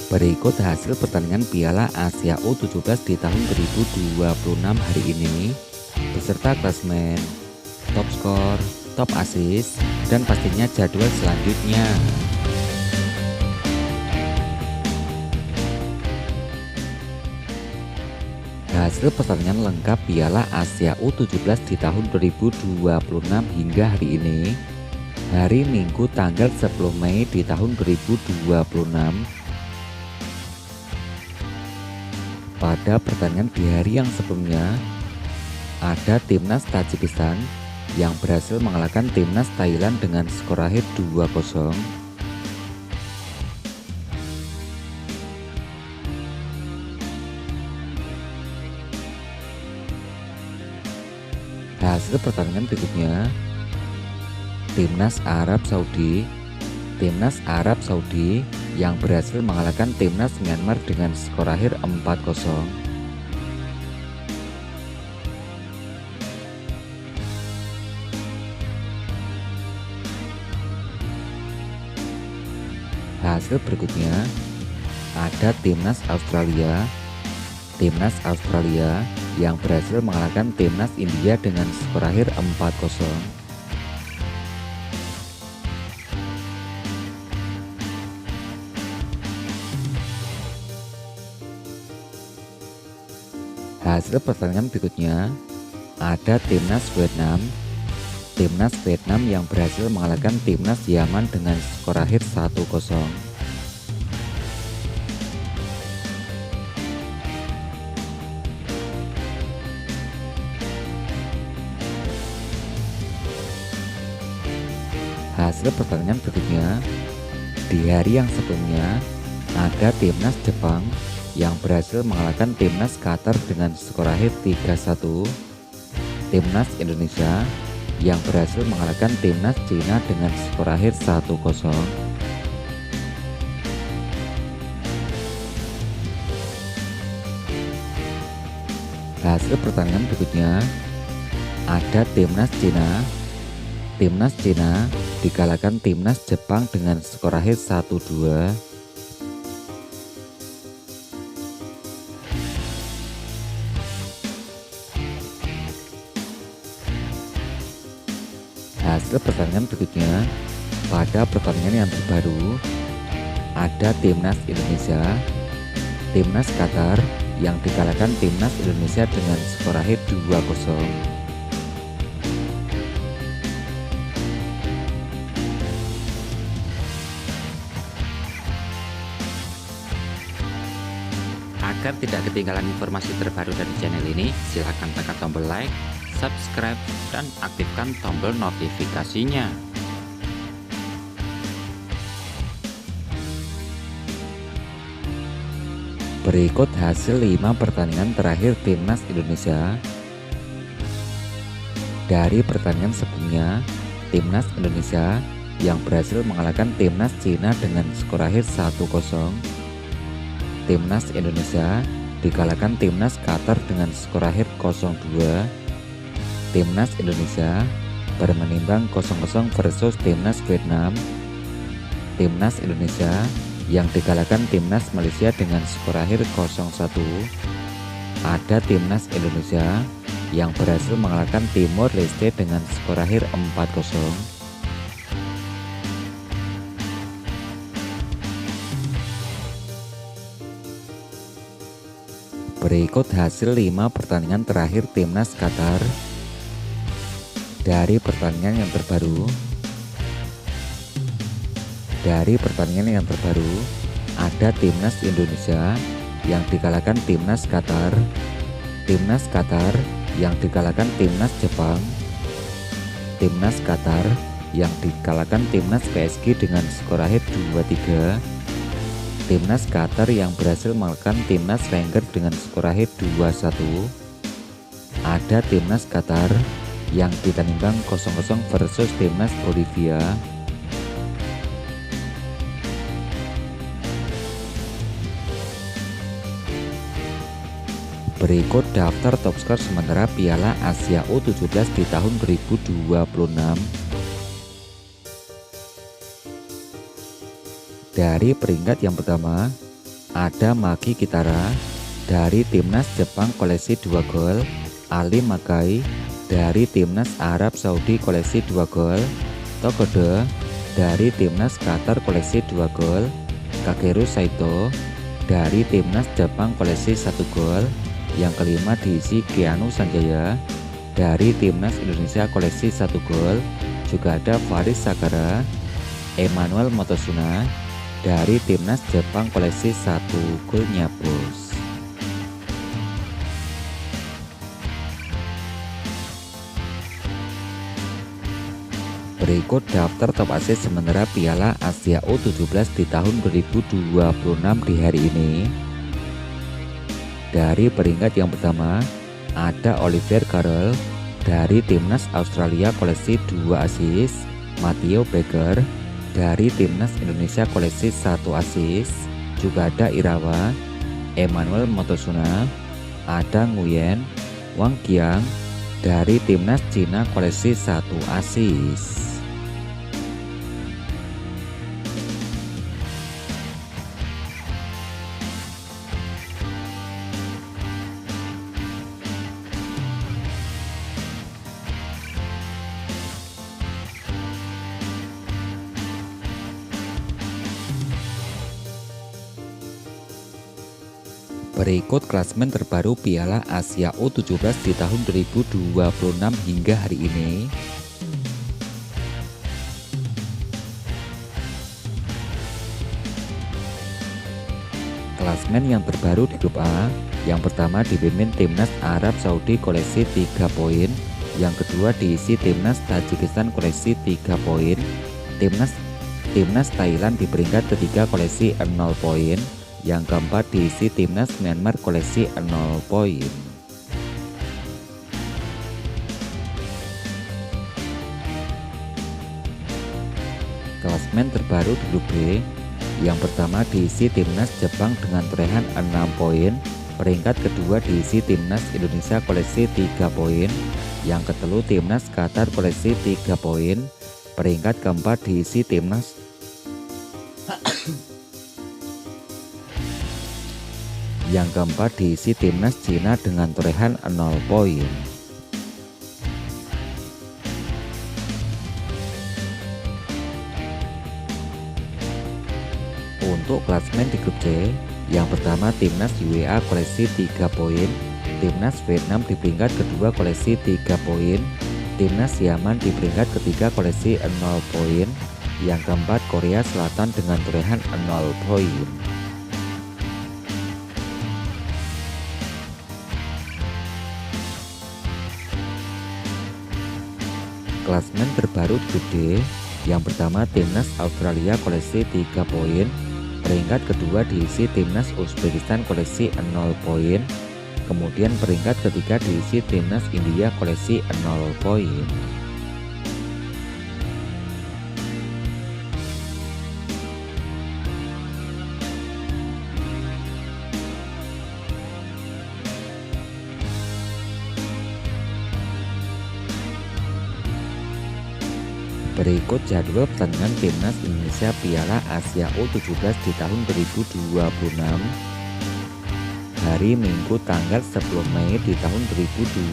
Berikut hasil pertandingan Piala Asia U17 di tahun 2026 hari ini, beserta klasemen, top skor, top assist, dan pastinya jadwal selanjutnya. Hasil pertandingan lengkap Piala Asia U17 di tahun 2026 hingga hari ini, hari Minggu tanggal 10 Mei di tahun 2026. Pada pertandingan di hari yang sebelumnya, ada timnas Tajikistan yang berhasil mengalahkan timnas Thailand dengan skor akhir 2-0. Hasil pertandingan berikutnya, timnas Arab Saudi yang berhasil mengalahkan timnas Myanmar dengan skor akhir 4-0. Hasil berikutnya ada timnas Australia yang berhasil mengalahkan timnas India dengan skor akhir 4-0. Hasil pertandingan berikutnya ada timnas Vietnam yang berhasil mengalahkan timnas Yaman dengan skor akhir 1-0. Hasil pertandingan berikutnya di hari yang sebelumnya ada timnas Jepang yang berhasil mengalahkan timnas Qatar dengan skor akhir 3-1. Timnas Indonesia yang berhasil mengalahkan timnas Cina dengan skor akhir 1-0. Hasil pertandingan berikutnya ada timnas Cina dikalahkan timnas Jepang dengan skor akhir 1-2. Hasil pertandingan berikutnya pada pertandingan yang terbaru ada timnas Qatar yang dikalahkan timnas Indonesia dengan skor akhir 2-0. Agar tidak ketinggalan informasi terbaru dari channel ini, silahkan tekan tombol like, subscribe, dan aktifkan tombol notifikasinya. Berikut hasil 5 pertandingan terakhir timnas Indonesia. Dari pertandingan sebelumnya, timnas Indonesia yang berhasil mengalahkan timnas Cina dengan skor akhir 1-0. Timnas Indonesia dikalahkan timnas Qatar dengan skor akhir 0-2. Timnas Indonesia bermenimbang 0-0 versus timnas Vietnam. Timnas Indonesia yang dikalahkan timnas Malaysia dengan skor akhir 0-1. Ada timnas Indonesia yang berhasil mengalahkan Timor Leste dengan skor akhir 4-0. Berikut hasil 5 pertandingan terakhir timnas Qatar. Dari pertandingan yang terbaru ada timnas Indonesia yang dikalahkan timnas Qatar yang dikalahkan timnas Jepang, timnas Qatar yang dikalahkan timnas PSG dengan skor akhir 2-3, timnas Qatar yang berhasil mengalahkan timnas Rangers dengan skor akhir 2-1. Ada timnas Qatar yang ditandingkan 0-0 versus timnas Bolivia. Berikut daftar top skor sementara Piala Asia U17 di tahun 2026. Dari peringkat yang pertama ada Maki Kitara dari Timnas Jepang koleksi 2 gol, Ali Makai dari Timnas Arab Saudi koleksi 2 gol, Tokoda dari Timnas Qatar koleksi 2 gol, Kakeru Saito dari Timnas Jepang koleksi 1 gol. Yang kelima diisi Keanu Sanjaya dari Timnas Indonesia koleksi 1 gol. Juga ada Faris Sakara, Emmanuel Motosuna dari Timnas Jepang koleksi 1 golnya bos. Berikut daftar top asis sementara Piala Asia U17 di tahun 2026 di hari ini. Dari peringkat yang pertama ada Olivier Carroll dari Timnas Australia koleksi 2 asis, Matteo Becker dari Timnas Indonesia koleksi 1 asis, juga ada Irawa, Emmanuel Motosuna, ada Nguyen, Wang Qiang dari Timnas Cina koleksi 1 asis. Berikut klasemen terbaru Piala Asia U17 di tahun 2026 hingga hari ini. Klasemen yang terbaru di grup A, yang pertama dipimpin Timnas Arab Saudi koleksi 3 poin, yang kedua diisi Timnas Tajikistan koleksi 3 poin, Timnas Thailand di peringkat ketiga koleksi 0 poin, yang keempat diisi Timnas Myanmar koleksi 0 poin. Klasemen terbaru di grup B, yang pertama diisi Timnas Jepang dengan torehan 6 poin, peringkat kedua diisi Timnas Indonesia koleksi 3 poin, yang ketelu Timnas Qatar koleksi 3 poin, peringkat keempat diisi Timnas yang keempat diisi Timnas Cina dengan torehan 0 poin. Untuk klasemen di grup C, yang pertama Timnas UEA koleksi 3 poin, Timnas Vietnam di peringkat kedua koleksi 3 poin, Timnas Yaman di peringkat ketiga koleksi 0 poin, yang keempat Korea Selatan dengan torehan 0 poin. Klasemen terbaru grup D, yang pertama Timnas Australia koleksi 3 poin, peringkat kedua diisi Timnas Uzbekistan koleksi 0 poin, kemudian peringkat ketiga diisi Timnas India koleksi 0 poin. Berikut jadwal pertandingan Timnas Indonesia Piala Asia U17 di tahun 2026. Hari Minggu tanggal 10 Mei di tahun 2026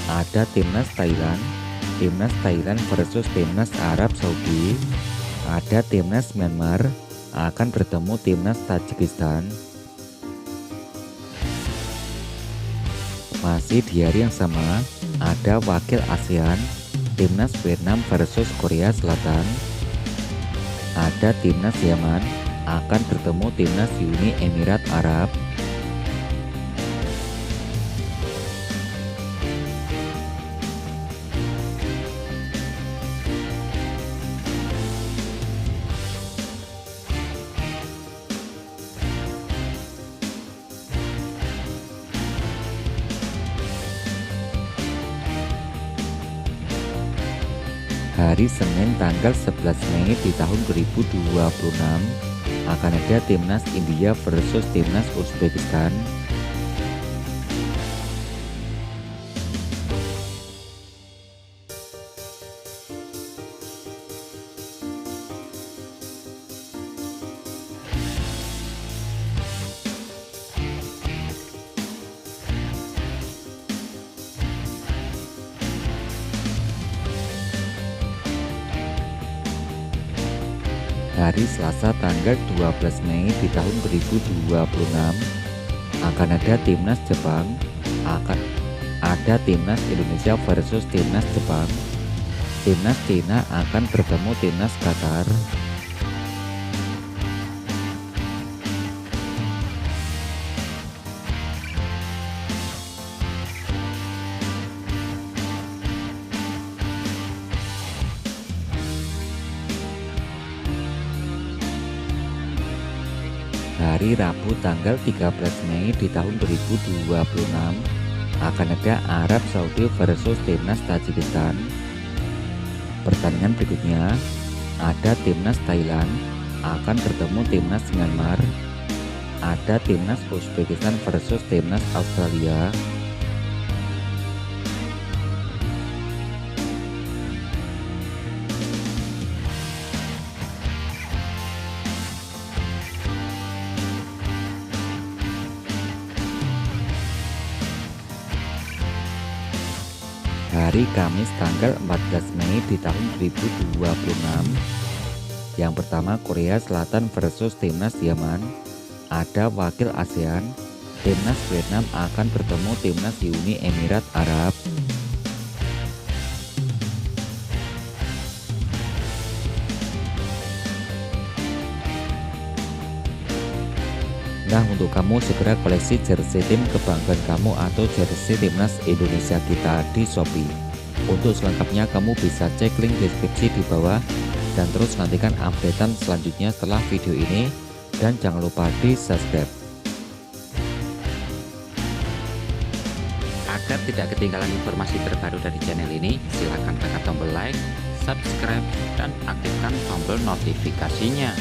ada Timnas Thailand versus Timnas Arab Saudi, ada Timnas Myanmar akan bertemu Timnas Tajikistan. Masih di hari yang sama ada wakil ASEAN Timnas Vietnam versus Korea Selatan, ada Timnas Yaman akan bertemu Timnas Uni Emirat Arab, hari Senin tanggal 11 Mei di tahun 2026 akan ada Timnas India versus Timnas Uzbekistan. Hari Selasa tanggal 12 Mei di tahun 2026 akan ada timnas Jepang, akan ada timnas Indonesia versus timnas Jepang. Timnas Cina akan bertemu timnas Qatar. Hari Rabu tanggal 13 Mei di tahun 2026 akan ada Arab Saudi versus timnas Tajikistan. Pertandingan berikutnya ada timnas Thailand akan bertemu timnas Myanmar. Ada timnas Uzbekistan versus timnas Australia. Hari Kamis tanggal 14 Mei di tahun 2026 yang pertama Korea Selatan versus timnas Yaman. Ada wakil ASEAN, timnas Vietnam akan bertemu timnas Uni Emirat Arab. Nah, untuk kamu segera koleksi jersey tim kebanggaan kamu atau jersey timnas Indonesia kita di Shopee. Untuk selengkapnya kamu bisa cek link deskripsi di bawah dan terus nantikan updatean selanjutnya setelah video ini dan jangan lupa di subscribe. Agar tidak ketinggalan informasi terbaru dari channel ini, silahkan tekan tombol like, subscribe, dan aktifkan tombol notifikasinya.